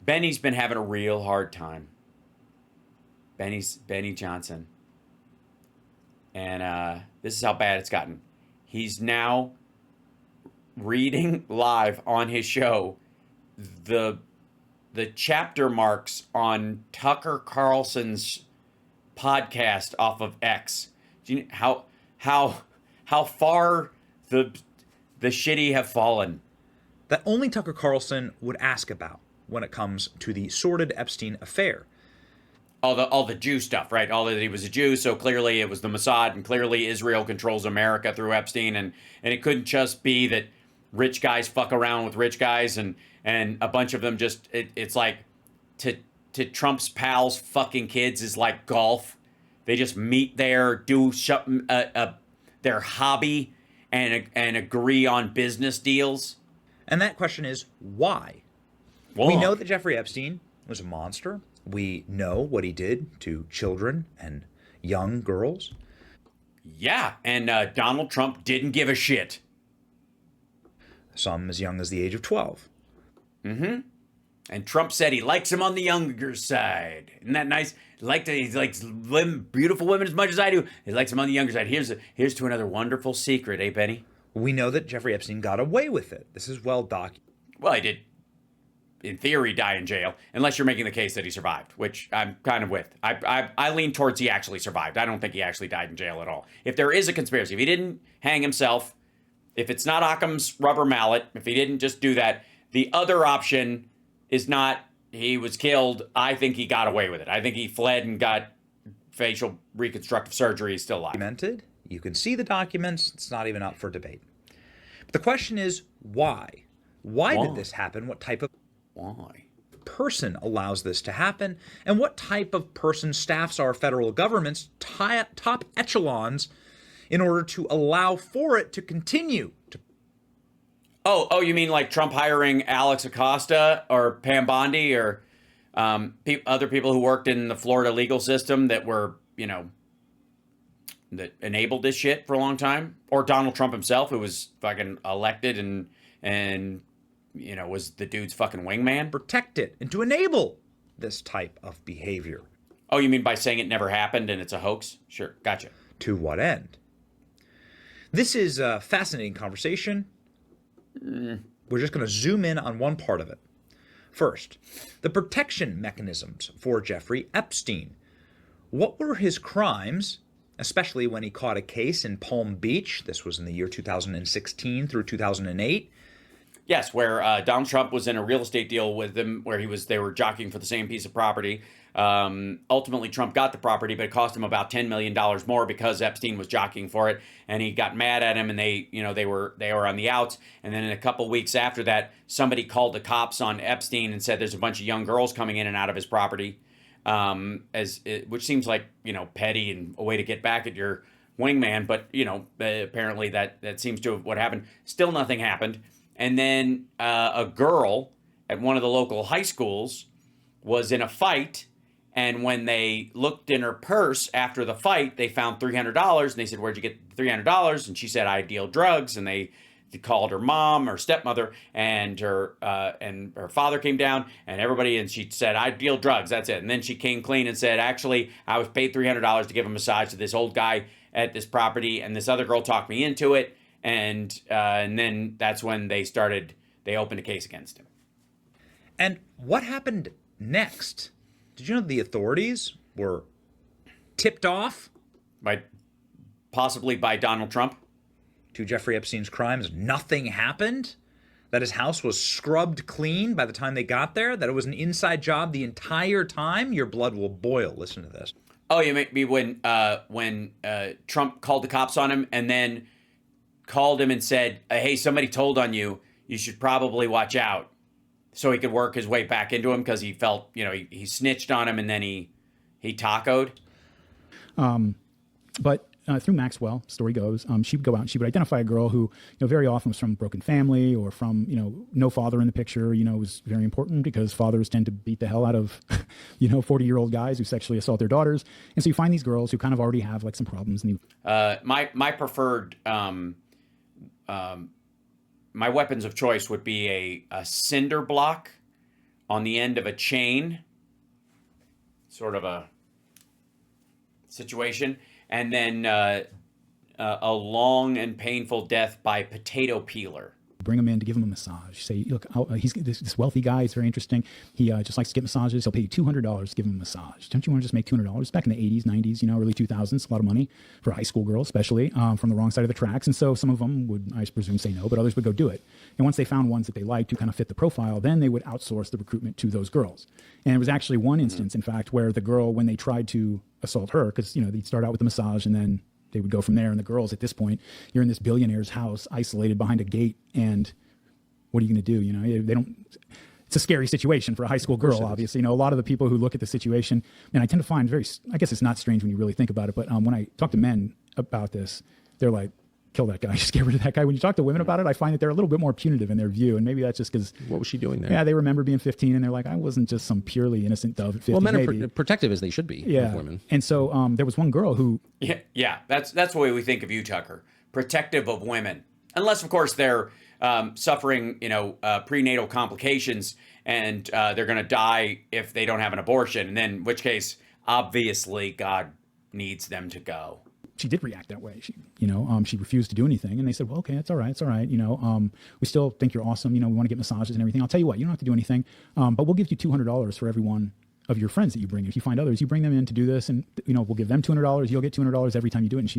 Benny's been having a real hard time. Benny Johnson. And this is how bad it's gotten. He's now reading live on his show the chapter marks on Tucker Carlson's podcast off of X. Do you know how far the shitty have fallen? That only Tucker Carlson would ask about when it comes to the sordid Epstein affair. All the Jew stuff, right? All that he was a Jew, so clearly it was the Mossad, and clearly Israel controls America through Epstein, and it couldn't just be that rich guys fuck around with rich guys, and a bunch of them just it's like to Trump's pals fucking kids is like golf. They just meet there, do something their hobby, and agree on business deals. And that question is why? Why? We know that Jeffrey Epstein was a monster. We know what he did to children and young girls. Yeah, and Donald Trump didn't give a shit. Some as young as the age of 12. Mm-hmm. And Trump said he likes him on the younger side. Isn't that nice? He likes beautiful women as much as I do. He likes them on the younger side. Here's to another wonderful secret, eh, Benny? We know that Jeffrey Epstein got away with it. This is well documented. Well, he did, in theory, die in jail, unless you're making the case that he survived, which I'm kind of with. I lean towards he actually survived. I don't think he actually died in jail at all. If there is a conspiracy, if he didn't hang himself, if it's not Occam's rubber mallet, if he didn't just do that, the other option is not he was killed. I think he got away with it. I think he fled and got facial reconstructive surgery. He's still alive. Documented. You can see the documents. It's not even up for debate. But the question is, why? Why did this happen? What type of person allows this to happen? And what type of person staffs our federal government's top echelons in order to allow for it to continue to... Oh, you mean like Trump hiring Alex Acosta or Pam Bondi or other people who worked in the Florida legal system that were, that enabled this shit for a long time? Or Donald Trump himself, who was fucking elected and was the dude's fucking wingman? Protect it and to enable this type of behavior. Oh, you mean by saying it never happened and it's a hoax? Sure, gotcha. To what end? This is a fascinating conversation. We're just going to zoom in on one part of it. First, the protection mechanisms for Jeffrey Epstein. What were his crimes, especially when he caught a case in Palm Beach? This was in the year 2016 through 2008. Yes, where Donald Trump was in a real estate deal with them, where they were jockeying for the same piece of property. Ultimately, Trump got the property, but it cost him about $10 million more because Epstein was jockeying for it, and he got mad at him, and they were on the outs. And then in a couple weeks after that, somebody called the cops on Epstein and said there's a bunch of young girls coming in and out of his property, which seems like petty and a way to get back at your wingman. But apparently that seems to have what happened. Still, nothing happened. And then a girl at one of the local high schools was in a fight, and when they looked in her purse after the fight, they found $300, and they said, "Where'd you get the $300?" And she said, "I deal drugs." And they called her mom or stepmother, and her father came down, and everybody, and she said, "I deal drugs, that's it." And then she came clean and said, "Actually, I was paid $300 to give a massage to this old guy at this property, and this other girl talked me into it." And then that's when they opened a case against him. And what happened next? Did you know the authorities were tipped off? Possibly by Donald Trump? To Jeffrey Epstein's crimes, nothing happened? That his house was scrubbed clean by the time they got there? That it was an inside job the entire time? Your blood will boil. Listen to this. Oh, you make me when Trump called the cops on him and then called him and said, "Hey, somebody told on you. You should probably watch out." So he could work his way back into him because he felt, he snitched on him and then he tacoed. But through Maxwell, story goes, she would go out and she would identify a girl who, very often was from a broken family or from, no father in the picture, was very important because fathers tend to beat the hell out of, 40-year-old guys who sexually assault their daughters. And so you find these girls who kind of already have like some problems. And my preferred, my weapons of choice would be a cinder block on the end of a chain, sort of a situation, and then a long and painful death by potato peeler. Bring him in to give him a massage. Say, look, he's this wealthy guy. He's very interesting. He just likes to get massages. He'll pay you $200 to give him a massage. Don't you want to just make $200? Back in the 80s, 90s, early 2000s, a lot of money for high school girls, especially from the wrong side of the tracks. And so some of them would, I presume, say no, but others would go do it. And once they found ones that they liked who kind of fit the profile, then they would outsource the recruitment to those girls. And it was actually one instance, in fact, where the girl, when they tried to assault her, because they'd start out with the massage and then they would go from there. And the girls, at this point, you're in this billionaire's house, isolated behind a gate, and what are you going to do? They don't. It's a scary situation for a high school girl, obviously. A lot of the people who look at the situation, and I tend to find I guess it's not strange when you really think about it, but when I talk to men about this, they're like, kill that guy, just get rid of that guy. When you talk to women about it, I find that they're a little bit more punitive in their view, and maybe that's just because... What was she doing there? Yeah, they remember being 15, and they're like, I wasn't just some purely innocent dove at 15. Well, men maybe. are protective as they should be of women. And so there was one girl who... Yeah, that's the way we think of you, Tucker. Protective of women. Unless, of course, they're suffering, prenatal complications, and they're going to die if they don't have an abortion, and then in which case, obviously, God needs them to go. She did react that way. She refused to do anything, and they said, "Well, okay, it's all right. It's all right. We still think you're awesome. We want to get massages and everything. I'll tell you what, you don't have to do anything, but we'll give you $200 for every one of your friends that you bring. If you find others, you bring them in to do this, and we'll give them $200. You'll get $200 every time you do it." And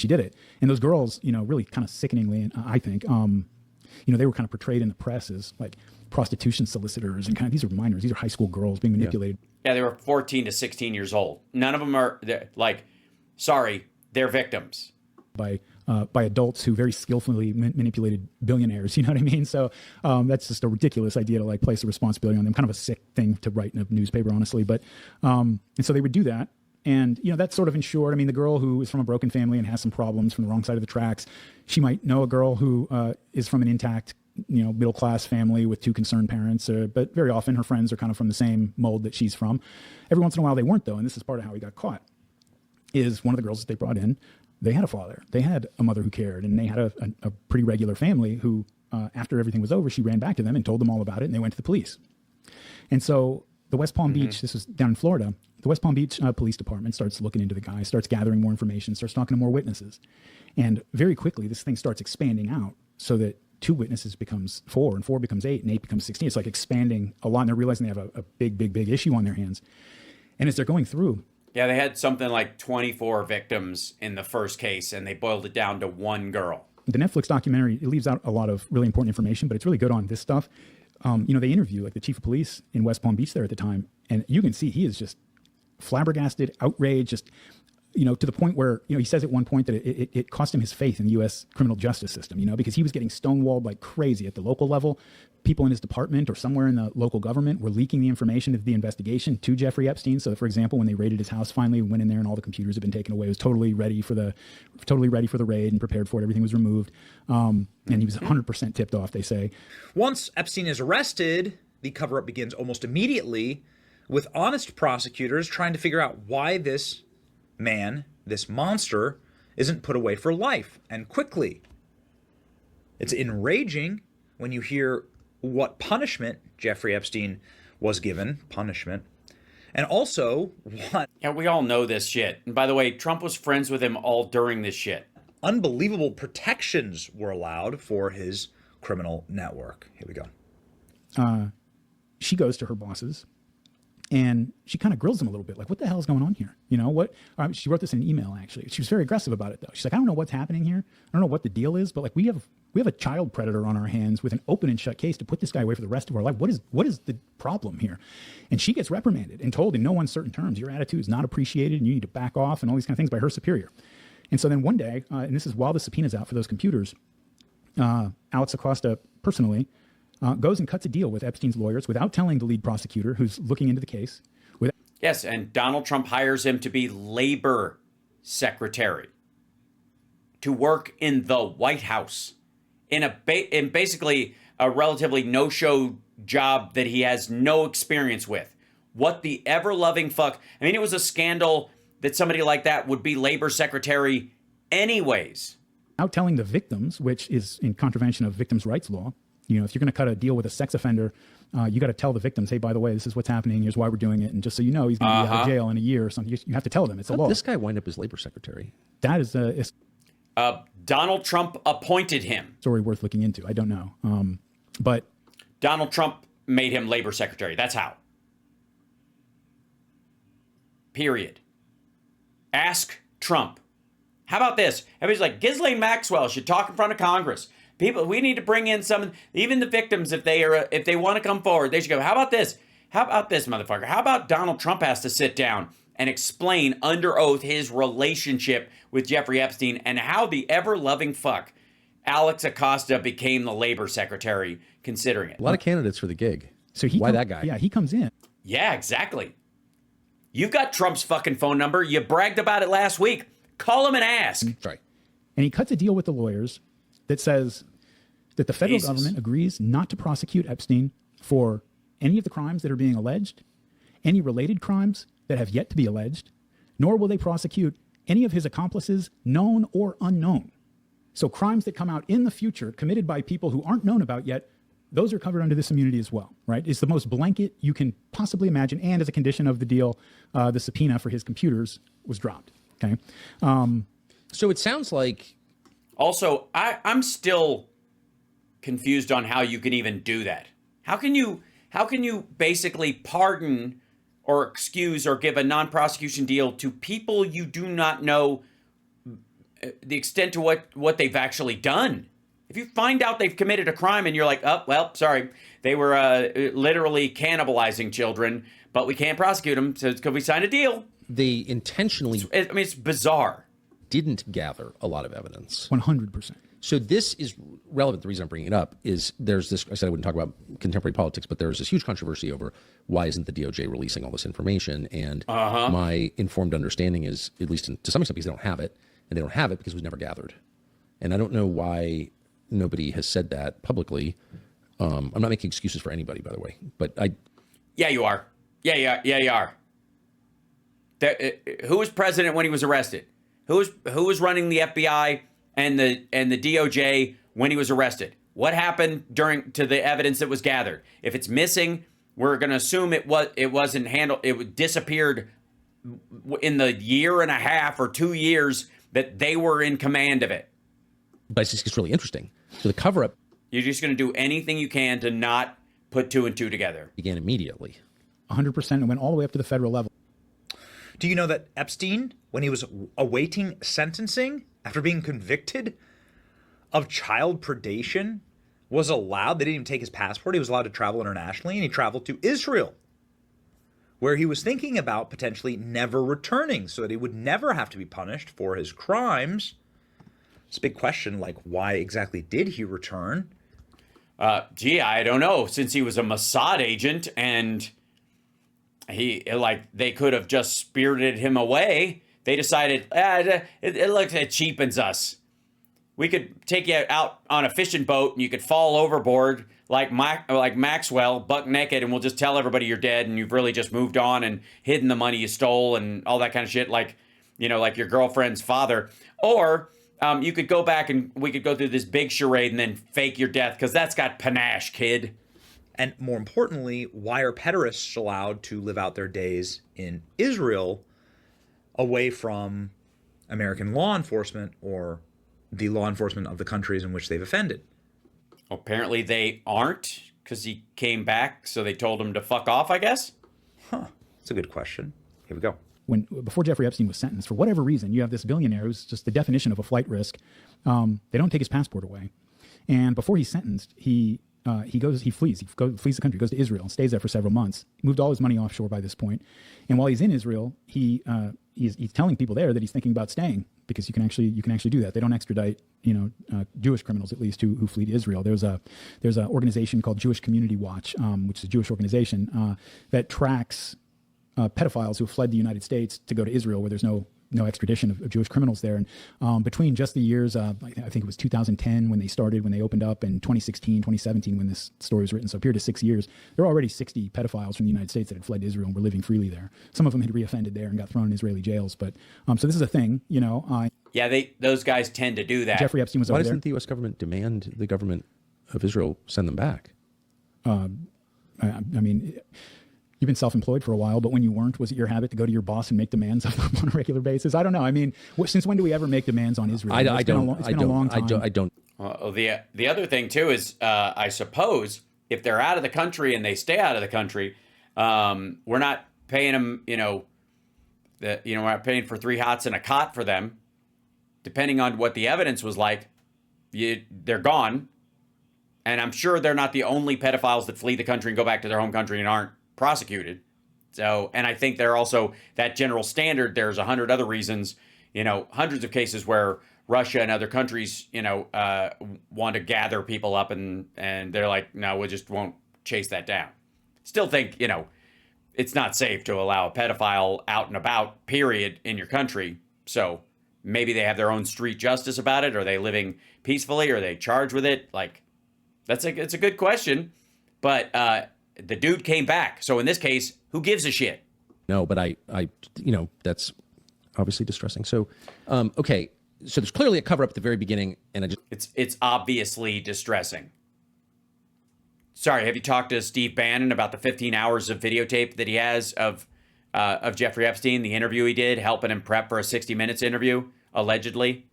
she did it. And those girls, really kind of sickeningly, and I think, they were kind of portrayed in the press as like prostitution solicitors, and kind of these are minors, these are high school girls being manipulated. Yeah, they were 14 to 16 years old. None of them are they're victims by adults who very skillfully manipulated billionaires. You know what I mean? So that's just a ridiculous idea to like place the responsibility on them. Kind of a sick thing to write in a newspaper, honestly. But and so they would do that. And, that's sort of ensured. I mean, the girl who is from a broken family and has some problems from the wrong side of the tracks, she might know a girl who is from an intact, middle-class family with two concerned parents. But very often her friends are kind of from the same mold that she's from. Every once in a while they weren't, though. And this is part of how he got caught. Is one of the girls that they brought in, they had a father. They had a mother who cared, and they had a pretty regular family who, after everything was over, she ran back to them and told them all about it, and they went to the police. And so the West Palm Beach, this was down in Florida, the West Palm Beach Police Department starts looking into the guy, starts gathering more information, starts talking to more witnesses. And very quickly, this thing starts expanding out so that 2 witnesses becomes 4, and 4 becomes 8, and 8 becomes 16. It's like expanding a lot, and they're realizing they have a big issue on their hands. And as they're going through... Yeah, they had something like 24 victims in the first case, and they boiled it down to 1 girl. The Netflix documentary, it leaves out a lot of really important information, but it's really good on this stuff. They interview like the chief of police in West Palm Beach there at the time, and you can see he is just flabbergasted, outraged, just, to the point where, he says at one point that it cost him his faith in the U.S. criminal justice system, because he was getting stonewalled like crazy at the local level. People in his department or somewhere in the local government were leaking the information of the investigation to Jeffrey Epstein. So, for example, when they raided his house, finally went in there and all the computers had been taken away. It was totally ready for the raid and prepared for it. Everything was removed. And he was 100% tipped off, they say. Once Epstein is arrested, the cover-up begins almost immediately with honest prosecutors trying to figure out why this man, this monster, isn't put away for life and quickly. It's enraging when you hear what punishment Jeffrey Epstein was given, and also what... Yeah, we all know this shit. And by the way, Trump was friends with him all during this shit. Unbelievable protections were allowed for his criminal network. Here we go. She goes to her bosses, and she kind of grills them a little bit, like, what the hell is going on here? She wrote this in an email, actually. She was very aggressive about it, though. She's like, I don't know what's happening here. I don't know what the deal is, but like we have a child predator on our hands with an open and shut case to put this guy away for the rest of our life. What is the problem here? And she gets reprimanded and told in no uncertain terms, your attitude is not appreciated and you need to back off and all these kind of things by her superior. And so then one day, and this is while the subpoena's out for those computers, Alex Acosta personally goes and cuts a deal with Epstein's lawyers without telling the lead prosecutor who's looking into the case. Yes, and Donald Trump hires him to be labor secretary, to work in the White House, in basically a relatively no-show job that he has no experience with. What the ever-loving fuck? I mean, it was a scandal that somebody like that would be labor secretary anyways. Without telling the victims, which is in contravention of victims' rights law. If you're going to cut a deal with a sex offender you got to tell the victims, hey, by the way, this is what's happening. Here's why we're doing it. And just so you know, he's going to be out of jail in a year or something. You have to tell them. It's a law. This guy wind up as labor secretary. That is a Donald Trump appointed him. Story worth looking into. I don't know. But Donald Trump made him labor secretary. That's how. Period. Ask Trump. How about this? Everybody's like, Ghislaine Maxwell should talk in front of Congress. People, we need to bring in some, even the victims, if they want to come forward, they should go. How about this? How about this, motherfucker? How about Donald Trump has to sit down and explain under oath his relationship with Jeffrey Epstein and how the ever-loving fuck Alex Acosta became the labor secretary, considering it. A lot of candidates for the gig. So why that guy? Yeah, he comes in. Yeah, exactly. You've got Trump's fucking phone number. You bragged about it last week. Call him and ask. Sorry. And he cuts a deal with the lawyers that says that the federal government agrees not to prosecute Epstein for any of the crimes that are being alleged, any related crimes that have yet to be alleged, nor will they prosecute any of his accomplices, known or unknown. So crimes that come out in the future committed by people who aren't known about yet, those are covered under this immunity as well, right? It's the most blanket you can possibly imagine. And as a condition of the deal, the subpoena for his computers was dropped. Okay. So it sounds like. Also, I'm still confused on how you can even do that. How can you basically pardon or excuse or give a non-prosecution deal to people you do not know the extent to what they've actually done? If you find out they've committed a crime and you're like, oh, well, sorry, they were literally cannibalizing children, but we can't prosecute them, so could we sign a deal? They intentionally... it's bizarre. Didn't gather a lot of evidence. 100%. So this is relevant. The reason I'm bringing it up is there's this, I said I wouldn't talk about contemporary politics, but there's this huge controversy over why isn't the DOJ releasing all this information? And my informed understanding is, at least to some extent, because they don't have it, and they don't have it because it was never gathered. And I don't know why nobody has said that publicly. I'm not making excuses for anybody, by the way, but Yeah, you are. Yeah, you are. Who was president when he was arrested? Who was running the FBI and the DOJ when he was arrested? What happened to the evidence that was gathered? If it's missing, we're going to assume it wasn't handled. It disappeared in the year and a half or 2 years that they were in command of it. But it's just really interesting. So the cover-up. You're just going to do anything you can to not put two and two together. Began immediately. 100%, and went all the way up to the federal level. Do you know that Epstein, when he was awaiting sentencing after being convicted of child predation, was allowed, they didn't even take his passport, he was allowed to travel internationally, and he traveled to Israel, where he was thinking about potentially never returning so that he would never have to be punished for his crimes. It's a big question, like, why exactly did he return? I don't know. Since he was a Mossad agent and they could have just spirited him away, they decided, it cheapens us. We could take you out on a fishing boat and you could fall overboard like Maxwell, buck naked, and we'll just tell everybody you're dead and you've really just moved on and hidden the money you stole and all that kind of shit, like your girlfriend's father. Or you could go back and we could go through this big charade and then fake your death, because that's got panache, kid. And more importantly, why are pederasts allowed to live out their days in Israel away from American law enforcement or the law enforcement of the countries in which they've offended? Apparently they aren't, because he came back, so they told him to fuck off, I guess? Huh. That's a good question. Here we go. Before Jeffrey Epstein was sentenced, for whatever reason, you have this billionaire who's just the definition of a flight risk. They don't take his passport away. And before he's sentenced, he flees the country, goes to Israel, and stays there for several months. He moved all his money offshore by this point. And while he's in Israel, he's telling people there that he's thinking about staying, because you can actually do that. They don't extradite, Jewish criminals, at least, who flee to Israel. There's an organization called Jewish Community Watch, which is a Jewish organization that tracks pedophiles who have fled the United States to go to Israel, where there's no extradition of Jewish criminals there. And between just the years, I think it was 2010 when they opened up, and 2016, 2017 when this story was written, so a period of 6 years, there were already 60 pedophiles from the United States that had fled to Israel and were living freely there. Some of them had reoffended there and got thrown in Israeli jails. But so this is a thing, Yeah, those guys tend to do that. Jeffrey Epstein was over there. Why doesn't the U.S. government demand the government of Israel send them back? I mean, you've been self-employed for a while, but when you weren't, was it your habit to go to your boss and make demands of them on a regular basis? I don't know. I mean, since when do we ever make demands on Israel? I don't. It's been a long time. I don't. Well, the other thing too is, I suppose if they're out of the country and they stay out of the country, we're not paying them. We're not paying for 3 hots and a cot for them. Depending on what the evidence was like, they're gone. And I'm sure they're not the only pedophiles that flee the country and go back to their home country and aren't prosecuted. So, and I think they're also that general standard. There's 100 other reasons, hundreds of cases where Russia and other countries, want to gather people up and they're like, no, we just won't chase that down. Still think, it's not safe to allow a pedophile out and about, period, in your country. So maybe they have their own street justice about it. Are they living peacefully? Are they charged with it? Like, it's a good question. But the dude came back. So in this case, who gives a shit? No, but I that's obviously distressing. So, okay. So there's clearly a cover up at the very beginning, and it's obviously distressing. Sorry, have you talked to Steve Bannon about the 15 hours of videotape that he has of Jeffrey Epstein, the interview he did, helping him prep for a 60 Minutes interview, allegedly?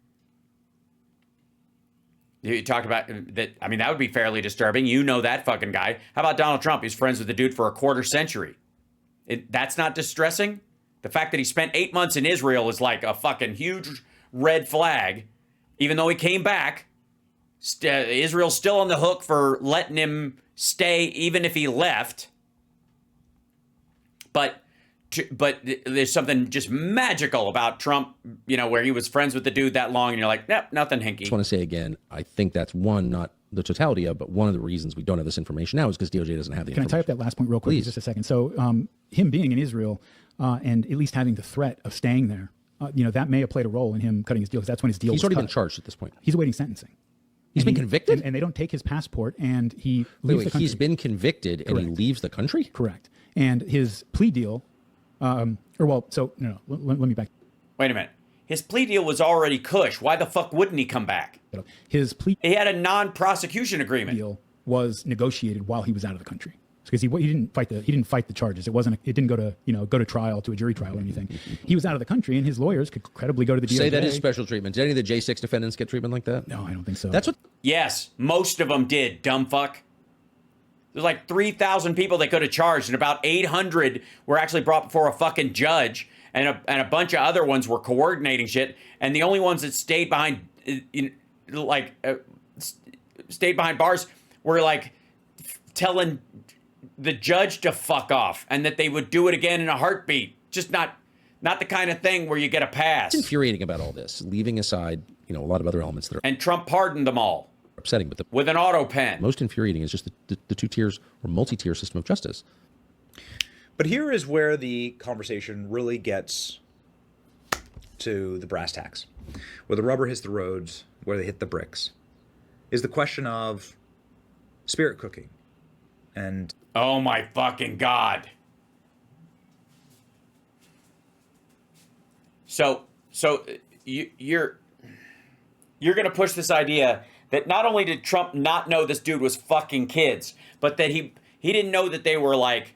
You talked about that. I mean, that would be fairly disturbing. You know that fucking guy. How about Donald Trump? He's friends with the dude for a quarter century. That's not distressing? The fact that he spent 8 months in Israel is like a fucking huge red flag. Even though he came back, Israel's still on the hook for letting him stay even if he left. But there's something just magical about Trump, where he was friends with the dude that long, and you're like, nope, nothing hinky. I just want to say again, I think that's one, not the totality of, but one of the reasons we don't have this information now is because DOJ doesn't have the information. Can I tie up that last point real quick? Please. Just a second. So him being in Israel and at least having the threat of staying there, that may have played a role in him cutting his deal, because that's when his deal was already cut. been charged at this point. He's awaiting sentencing. He's been convicted? And they don't take his passport, and he leaves the country. He's been convicted and he leaves the country? Correct. And his plea deal, let me back. Wait a minute. His plea deal was already cush. Why the fuck wouldn't he come back? His plea He had a non-prosecution agreement. deal was negotiated while he was out of the country, because he didn't fight the charges. It didn't go to trial, to a jury trial or anything. He was out of the country, and his lawyers could credibly go to the DOJ. Say that is special treatment. Did any of the J6 defendants get treatment like that? No, I don't think so. That's what. Yes, most of them did, dumb fuck. There's like 3,000 people they could have charged, and about 800 were actually brought before a fucking judge, and a bunch of other ones were coordinating shit, and the only ones that stayed behind, stayed behind bars were like telling the judge to fuck off, and that they would do it again in a heartbeat. Just not the kind of thing where you get a pass. What's infuriating about all this, leaving aside, a lot of other elements that are And Trump pardoned them all upsetting, but with an auto pen. most infuriating is just the two tiers or multi-tier system of justice. But here is where the conversation really gets to the brass tacks, where the rubber hits the roads, where they hit the bricks, is the question of spirit cooking. And Oh my fucking God. So you're going to push this idea that not only did Trump not know this dude was fucking kids, but that he didn't know that they were like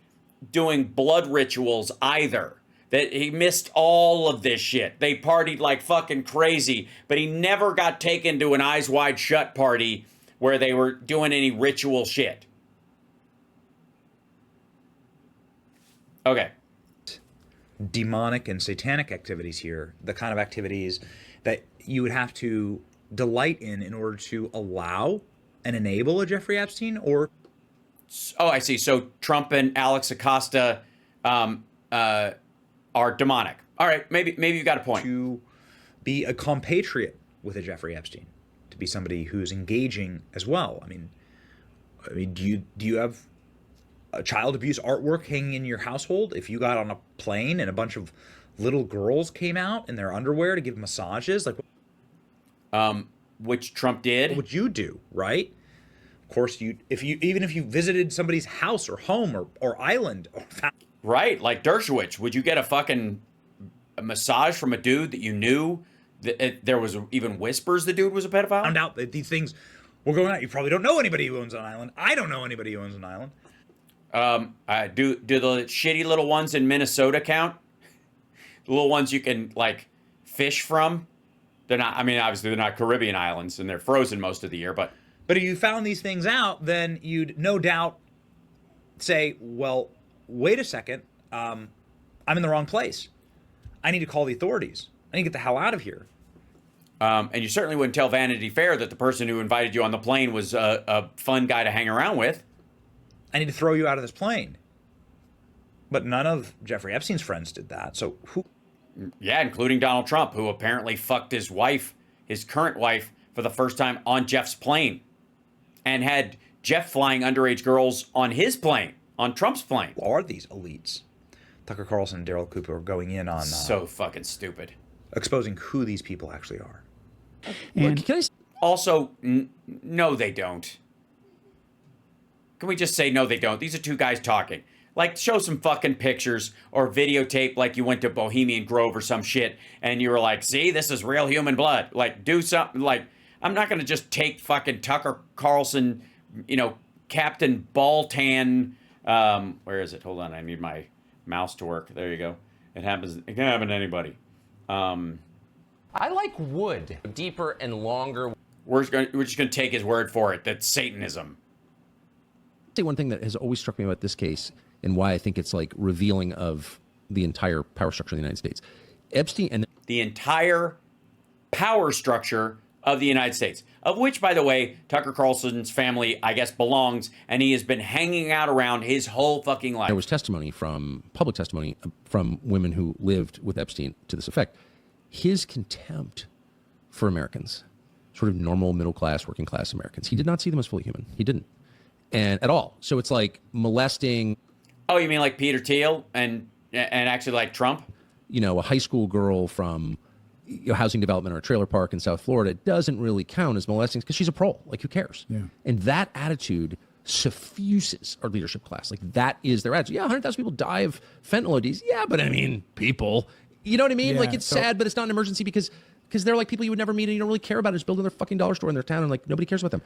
doing blood rituals either. That he missed all of this shit. They partied like fucking crazy, but he never got taken to an Eyes Wide Shut party where they were doing any ritual shit. Okay. demonic and satanic activities here, the kind of activities that you would have to delight in order to allow and enable a Jeffrey Epstein? Or Oh, I see. So Trump and Alex Acosta are demonic. All right, maybe you've got a point. to be a compatriot with a Jeffrey Epstein, to be somebody who's engaging as well. I mean, do you have a child abuse artwork hanging in your household? If you got on a plane and a bunch of little girls came out in their underwear to give massages, like, Which Trump did. what would you do, right? Of course, if you visited somebody's house or home or island, or Right, like Dershowitz. Would you get a massage from a dude that you knew that there was even whispers the dude was a pedophile? found out that these things were going on? You probably don't know anybody who owns an island. I don't know anybody who owns an island. Do the shitty little ones in Minnesota count? The little ones you can like fish from? They're not. I mean, obviously they're not Caribbean islands, and they're frozen most of the year. But if you found these things out, then you'd no doubt say, "Well, wait a second. I'm in the wrong place. I need to call the authorities. I need to get the hell out of here." And you certainly wouldn't tell Vanity Fair that the person who invited you on the plane was a fun guy to hang around with. I need to throw you out of this plane. But none of Jeffrey Epstein's friends did that. So who? Yeah, including Donald Trump, who apparently fucked his wife, his current wife, for the first time on Jeff's plane, and had Jeff flying underage girls on his plane, on Trump's plane. Who are these elites? Tucker Carlson and Daryl Cooper are going in on So fucking stupid. exposing who these people actually are. And Can I Also, no, they don't. Can we just say no, they don't? These are two guys talking. Like, show some fucking pictures or videotape like you went to Bohemian Grove or some shit and you were like, see, this is real human blood. Like, do something. Like, I'm not going to just take fucking Tucker Carlson, Captain Baltan. Where is it? Hold on. I need my mouse to work. There you go. It happens. It can happen to anybody. I like wood. Deeper and longer. We're just going to take his word for it. That's Satanism. say one thing that has always struck me about this case and why I think it's like revealing of the entire power structure of the United States. Epstein and The entire power structure of the United States, of which, by the way, Tucker Carlson's family, I guess, belongs, and he has been hanging out around his whole fucking life. there was public testimony from women who lived with Epstein to this effect. His contempt for Americans, sort of normal, middle class, working class Americans, he did not see them as fully human. He didn't. And at all. So it's like molesting. Oh, you mean like Peter Thiel and actually like Trump? A high school girl from housing development or a trailer park in South Florida doesn't really count as molesting because she's a prole. Like, who cares? Yeah. And that attitude suffuses our leadership class. Like, that is their attitude. Yeah, 100,000 people die of fentanyl ODs. Yeah, but I mean, people. You know what I mean? Yeah, Like, it's so- sad, but it's not an emergency because they're like people you would never meet and you don't really care about. Just building their fucking dollar store in their town and like nobody cares about them.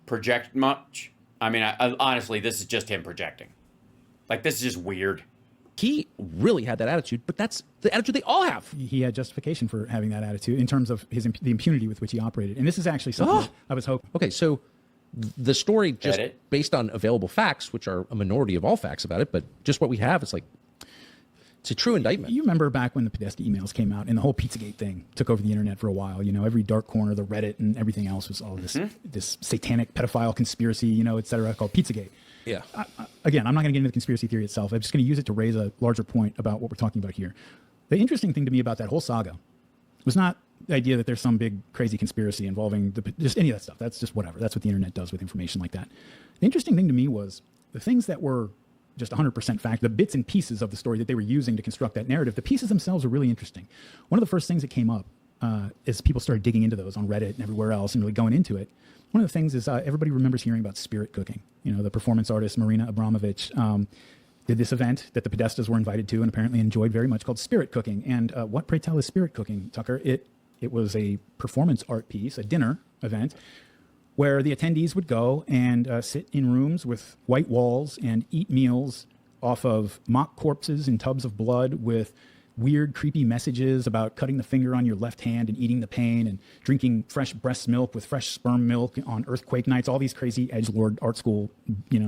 Project much? I mean, honestly, this is just him projecting. Like, this is just weird. He really had that attitude, but that's the attitude they all have. he had justification for having that attitude in terms of the impunity with which he operated. And this is actually something that I was hoping. Okay, so the story just Edit. based on available facts, which are a minority of all facts about it, but just what we have, it's like, it's a true indictment. You remember back when the Podesta emails came out and the whole Pizzagate thing took over the internet for a while. Every dark corner, the Reddit and everything else was all this satanic pedophile conspiracy, et cetera, called Pizzagate. Yeah. Again, I'm not going to get into the conspiracy theory itself. I'm just going to use it to raise a larger point about what we're talking about here. The interesting thing to me about that whole saga was not the idea that there's some big crazy conspiracy involving just any of that stuff. That's just whatever. That's what the internet does with information like that. The interesting thing to me was the things that were just 100% fact, the bits and pieces of the story that they were using to construct that narrative, the pieces themselves are really interesting. One of the first things that came up as people started digging into those on Reddit and everywhere else and really going into it, one of the things is everybody remembers hearing about spirit cooking. The performance artist Marina Abramovich did this event that the Podestas were invited to and apparently enjoyed very much called spirit cooking. And what, pray tell, is spirit cooking, Tucker? It was a performance art piece, a dinner event, where the attendees would go and sit in rooms with white walls and eat meals off of mock corpses in tubs of blood with weird, creepy messages about cutting the finger on your left hand and eating the pain and drinking fresh breast milk with fresh sperm milk on earthquake nights, all these crazy edgelord art school,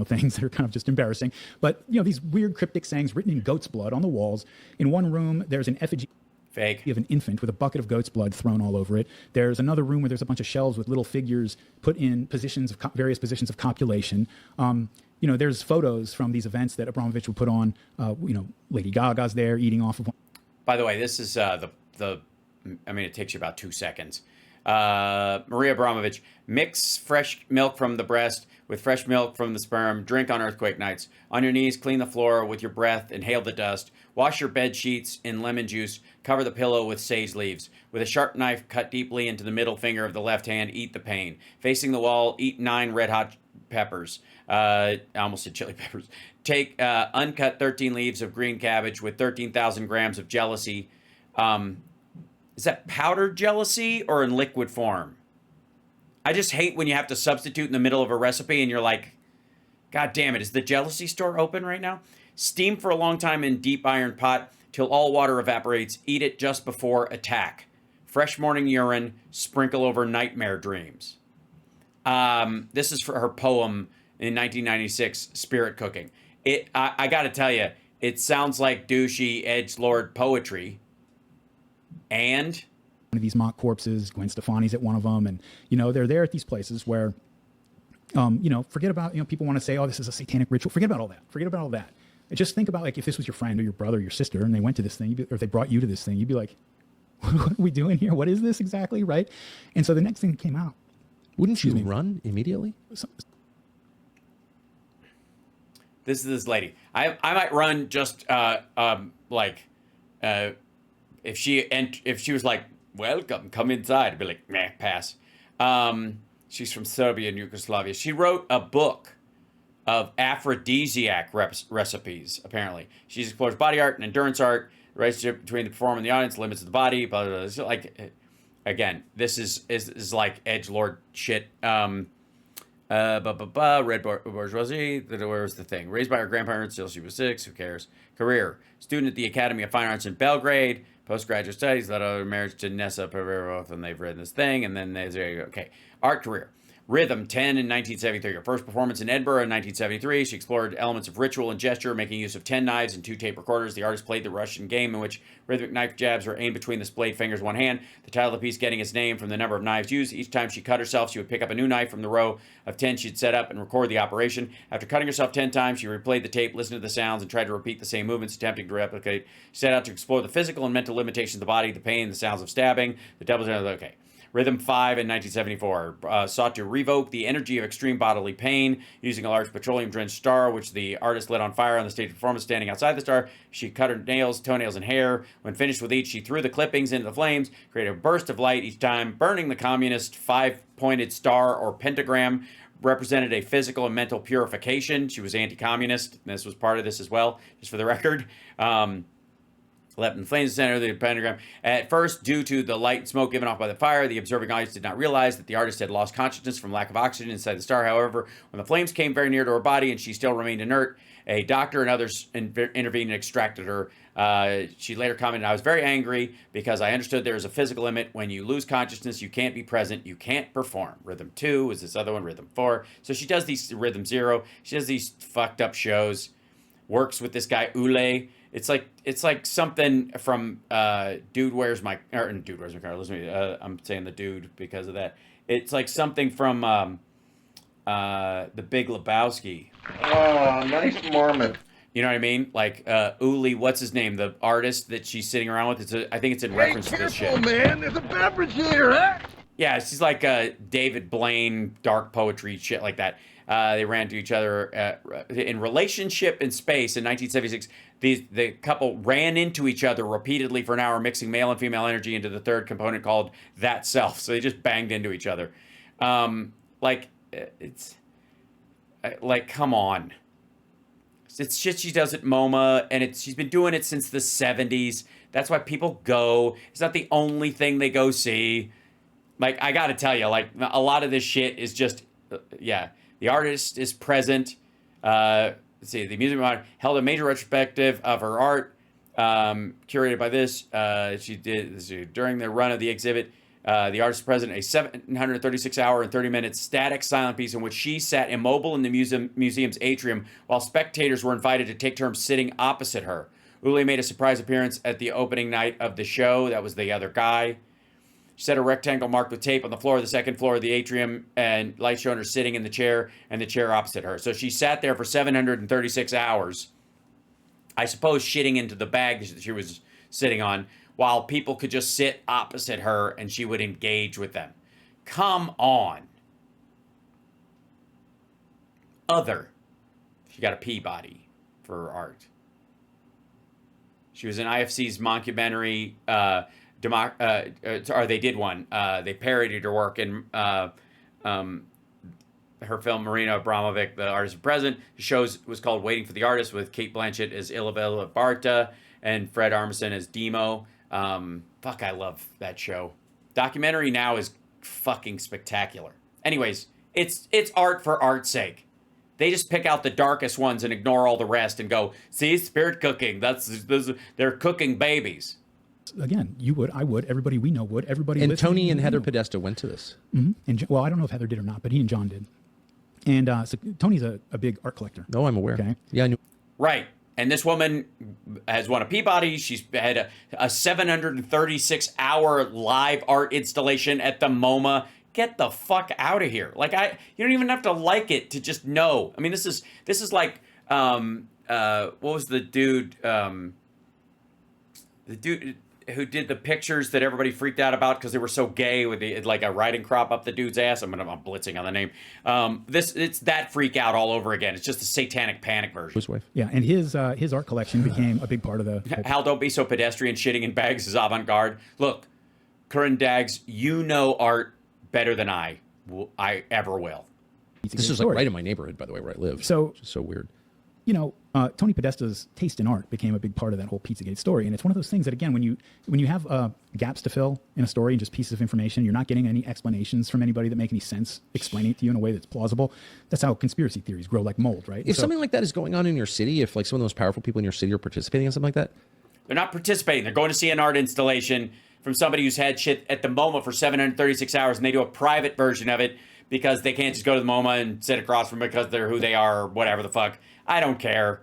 things that are kind of just embarrassing. But, these weird cryptic sayings written in goat's blood on the walls. In one room, there's an effigy Fake. of an infant with a bucket of goat's blood thrown all over it. There's another room where there's a bunch of shelves with little figures put in positions of various positions of copulation. There's photos from these events that Abramovich would put on. Lady Gaga's there eating off of one. By the way, this is it takes you about 2 seconds. Maria Abramovich, mix fresh milk from the breast with fresh milk from the sperm, drink on earthquake nights. On your knees, clean the floor with your breath, inhale the dust. Wash your bed sheets in lemon juice, cover the pillow with sage leaves. With a sharp knife, cut deeply into the middle finger of the left hand, eat the pain. Facing the wall, eat 9 red hot peppers. I almost said chili peppers. Take uncut 13 leaves of green cabbage with 13,000 grams of jealousy. Is that powdered jealousy or in liquid form? I just hate when you have to substitute in the middle of a recipe and you're like, God damn it. Is the jealousy store open right now? Steam for a long time in deep iron pot till all water evaporates. Eat it just before attack. Fresh morning urine. Sprinkle over nightmare dreams. This is for her poem in 1996, Spirit Cooking. I got to tell you, it sounds like douchey edgelord poetry. And one of these mock corpses, Gwen Stefani's at one of them, and they're there at these places where forget about, people want to say, oh, this is a satanic ritual. Forget about all that. Forget about all that. Just think about, like, if this was your friend or your brother or your sister and they went to this thing, or if they brought you to this thing, you'd be like, what are we doing here? What is this exactly, right? And so the next thing that came out. Wouldn't you run immediately? This is this lady. I might run just if she was like, welcome, come inside, I'd be like, meh, pass. She's from Serbia and Yugoslavia. She wrote a book of aphrodisiac recipes, apparently. She explores body art and endurance art, the relationship between the performer and the audience, limits of the body, blah, blah, blah. It's like, again, this is like edgelord shit. Red bourgeoisie. Where's the thing? Raised by her grandparents till she was 6. Who cares? Career: student at the Academy of Fine Arts in Belgrade. Postgraduate studies. Led her marriage to Nessa Perverse, and they've written this thing. And then there you go. Okay. Art career: Rhythm 10 in 1973. Her first performance in Edinburgh in 1973. She explored elements of ritual and gesture, making use of 10 knives and 2 tape recorders. The artist played the Russian game in which rhythmic knife jabs were aimed between the splayed fingers of one hand. The title of the piece getting its name from the number of knives used. Each time she cut herself, she would pick up a new knife from the row of 10 she'd set up and record the operation. After cutting herself 10 times, she replayed the tape, listened to the sounds, and tried to repeat the same movements, attempting to replicate. She set out to explore the physical and mental limitations of the body, the pain, the sounds of stabbing, the double. Okay. Rhythm 5 in 1974 sought to revoke the energy of extreme bodily pain using a large petroleum-drenched star, which the artist lit on fire on the stage performance. Standing outside the star, she cut her nails, toenails, and hair. When finished with each, she threw the clippings into the flames, created a burst of light each time, burning the communist 5-pointed star or pentagram. Represented a physical and mental purification. She was anti-communist. This was part of this as well, just for the record. Leapt in the flames center of the pentagram. At first, due to the light and smoke given off by the fire, the observing audience did not realize that the artist had lost consciousness from lack of oxygen inside the star. However, when the flames came very near to her body and she still remained inert, a doctor and others intervened and extracted her. She later commented, I was very angry because I understood there is a physical limit. When you lose consciousness, you can't be present. You can't perform. Rhythm 2 is this other one, Rhythm 4. So she does these, Rhythm 0. She does these fucked up shows. Works with this guy, Ule. It's like something from Dude Where's My Car. Listen to me. I'm saying the dude because of that. It's like something from The Big Lebowski. Oh, nice marmot. You know what I mean? Like Uli, what's his name? The artist that she's sitting around with. I think it's in reference to this shit. Man, there's a beverage here, huh? Yeah, she's like David Blaine, dark poetry, shit like that. They ran to each other in relationship in space in 1976. The couple ran into each other repeatedly for an hour, mixing male and female energy into the third component called that self. So they just banged into each other. It's like, come on. It's shit she does at MoMA, and she's been doing it since the 70s. That's why people go. It's not the only thing they go see. Like, I gotta tell you, like, a lot of this shit is just, the artist is present. Let's see, the Museum of Art held a major retrospective of her art, curated by this. She did, during the run of the exhibit, the artist is present, a 736-hour and 30-minute static silent piece in which she sat immobile in the museum's atrium while spectators were invited to take turns sitting opposite her. Uli made a surprise appearance at the opening night of the show. That was the other guy. She set a rectangle marked with tape on the floor of the second floor of the atrium, and light showed her sitting in the chair and the chair opposite her. So she sat there for 736 hours, I suppose shitting into the bag that she was sitting on, while people could just sit opposite her and she would engage with them. Come on. She got a Peabody for her art. She was in IFC's mockumentary, or they did one. They parodied her work in her film Marina Abramovic, The Artist of Present. The show was called Waiting for the Artist, with Kate Blanchett as Isabella Barta and Fred Armisen as Demo. I love that show. Documentary now is fucking spectacular. Anyways, it's art for art's sake. They just pick out the darkest ones and ignore all the rest and go, see, spirit cooking. They're cooking babies. Again, you would, I would, everybody we know would, everybody. And listening Tony and would Heather know. Podesta went to this. And well, I don't know if Heather did or not, but he and John did. And so Tony's a big art collector. No, I'm aware. Okay. Yeah, I knew. Right. And this woman has won a Peabody. She's had a 736-hour live art installation at the MoMA. Get the fuck out of here. Like, you don't even have to like it to just know. I mean, this is like, what was the dude who did the pictures that everybody freaked out about because they were so gay with like a riding crop up the dude's ass. I'm blitzing on the name. It's that freak out all over again. It's just the satanic panic version. His wife. Yeah, and his art collection became a big part of the. Hal, don't be so pedestrian. Shitting in bags is avant-garde. Look, Corinne Daggs, you know art better than I ever will. This is like right in my neighborhood, by the way, where I live. So, which is so weird. You know, Tony Podesta's taste in art became a big part of that whole Pizzagate story, and it's one of those things that, again, when you have gaps to fill in a story and just pieces of information, you're not getting any explanations from anybody that make any sense, explaining it to you in a way that's plausible. That's how conspiracy theories grow like mold, right? If something like that is going on in your city, if like some of the most powerful people in your city are participating in something like that, they're not participating. They're going to see an art installation from somebody who's had shit at the MoMA for 736 hours, and they do a private version of it because they can't just go to the MoMA and sit across from it because they're who they are or whatever the fuck. I don't care.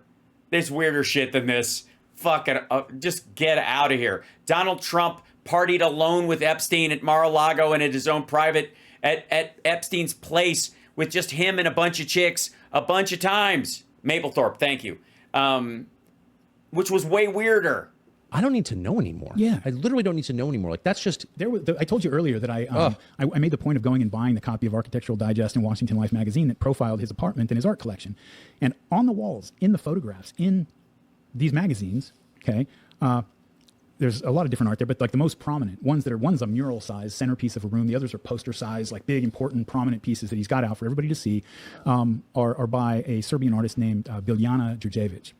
There's weirder shit than this. Fuck it. Just get out of here. Donald Trump partied alone with Epstein at Mar-a-Lago and at his own private, at Epstein's place with just him and a bunch of chicks a bunch of times. Mapplethorpe, thank you. Which was way weirder. I don't need to know anymore. Yeah. I literally don't need to know anymore. Like, that's just... I told you earlier that I made the point of going and buying the copy of Architectural Digest and Washington Life magazine that profiled his apartment and his art collection. And on the walls, in the photographs, in these magazines, okay, there's a lot of different art there, but like the most prominent one's a mural size centerpiece of a room. The others are poster size, like big, important, prominent pieces that he's got out for everybody to see, are by a Serbian artist named Biljana Đurđević.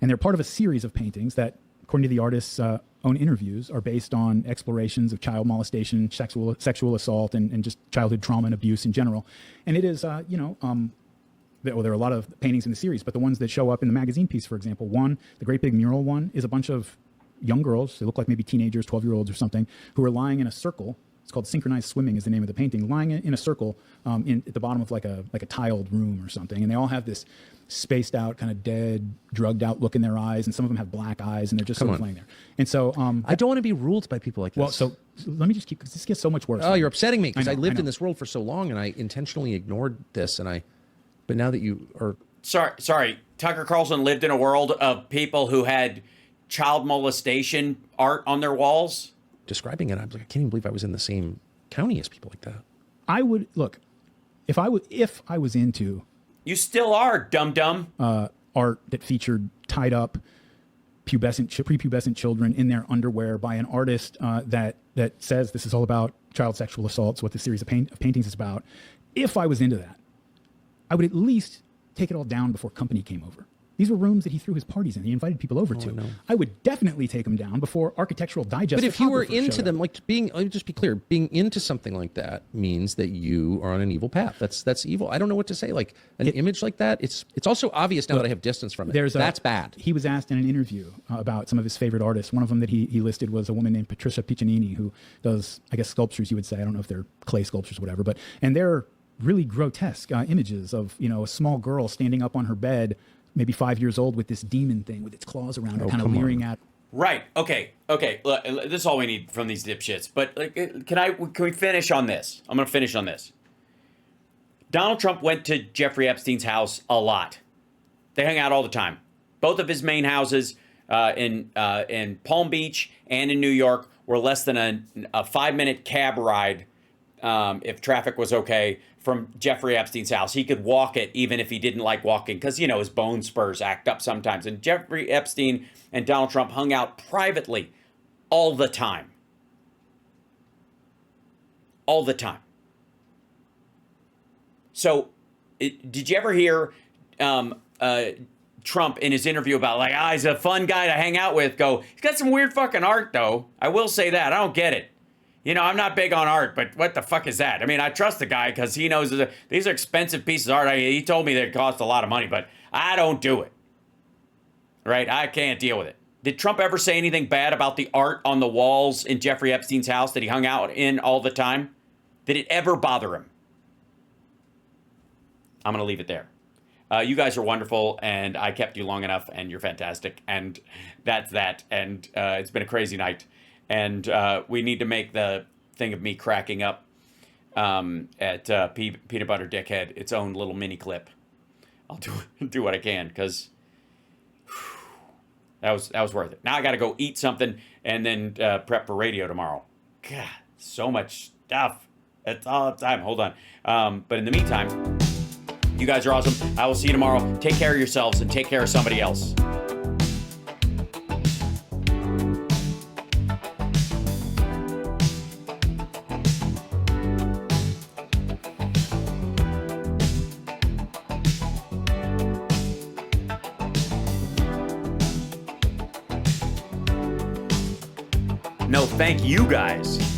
And they're part of a series of paintings that, according to the artist's own interviews, are based on explorations of child molestation, sexual assault, and just childhood trauma and abuse in general. And it is, there are a lot of paintings in the series, but the ones that show up in the magazine piece, for example, the great big mural one, is a bunch of young girls, they look like maybe teenagers, 12-year-olds or something, who are lying in a circle. It's called Synchronized Swimming is the name of the painting, lying in a circle at the bottom of like a tiled room or something. And they all have this spaced out, kind of dead, drugged out look in their eyes, and some of them have black eyes, and they're just sort of laying there. And so I don't want to be ruled by people like this. Well, so let me just keep, because this gets so much worse. Oh, you're upsetting me, because I lived know. in this world for so long, and I intentionally ignored this, but now that you are... Sorry. Tucker Carlson lived in a world of people who had child molestation art on their walls? Describing it, I was like, I can't even believe I was in the same county as people like that. I would, look, if I was into... You still are, dum-dum. Art that featured tied up prepubescent children in their underwear by an artist that says this is all about child sexual assaults, what the series of paintings is about. If I was into that, I would at least take it all down before company came over. These were rooms that he threw his parties in. He invited people over to. No. I would definitely take them down before Architectural Digest. But if you were into showed them, up. like let me just be clear, being into something like that means that you are on an evil path. That's evil. I don't know what to say. Like an image like that, it's also obvious now that I have distance from it. That's bad. He was asked in an interview about some of his favorite artists. One of them that he listed was a woman named Patricia Piccinini, who does, I guess, sculptures, you would say. I don't know if they're clay sculptures or whatever, and they're really grotesque images of, a small girl standing up on her bed, maybe 5 years old, with this demon thing with its claws around her, kind of leering at. Right. Okay. Look, this is all we need from these dipshits. But can we finish on this? I'm going to finish on this. Donald Trump went to Jeffrey Epstein's house a lot. They hung out all the time. Both of his main houses in Palm Beach and in New York were less than a 5-minute cab ride, if traffic was okay, from Jeffrey Epstein's house. He could walk it even if he didn't like walking, because, his bone spurs act up sometimes. And Jeffrey Epstein and Donald Trump hung out privately all the time. All the time. So, did you ever hear Trump in his interview about, he's a fun guy to hang out with, go, he's got some weird fucking art, though. I will say that. I don't get it. You know, I'm not big on art, but what the fuck is that? I mean, I trust the guy because he knows these are expensive pieces of art. He told me they cost a lot of money, but I don't do it. Right? I can't deal with it. Did Trump ever say anything bad about the art on the walls in Jeffrey Epstein's house that he hung out in all the time? Did it ever bother him? I'm going to leave it there. You guys are wonderful, and I kept you long enough, and you're fantastic, and that's that. And it's been a crazy night. And we need to make the thing of me cracking up at Peanut Butter Dickhead its own little mini clip. I'll do what I can, because that was worth it. Now I got to go eat something and then prep for radio tomorrow. God, so much stuff. It's all the time. Hold on. But in the meantime, you guys are awesome. I will see you tomorrow. Take care of yourselves and take care of somebody else. No, thank you guys.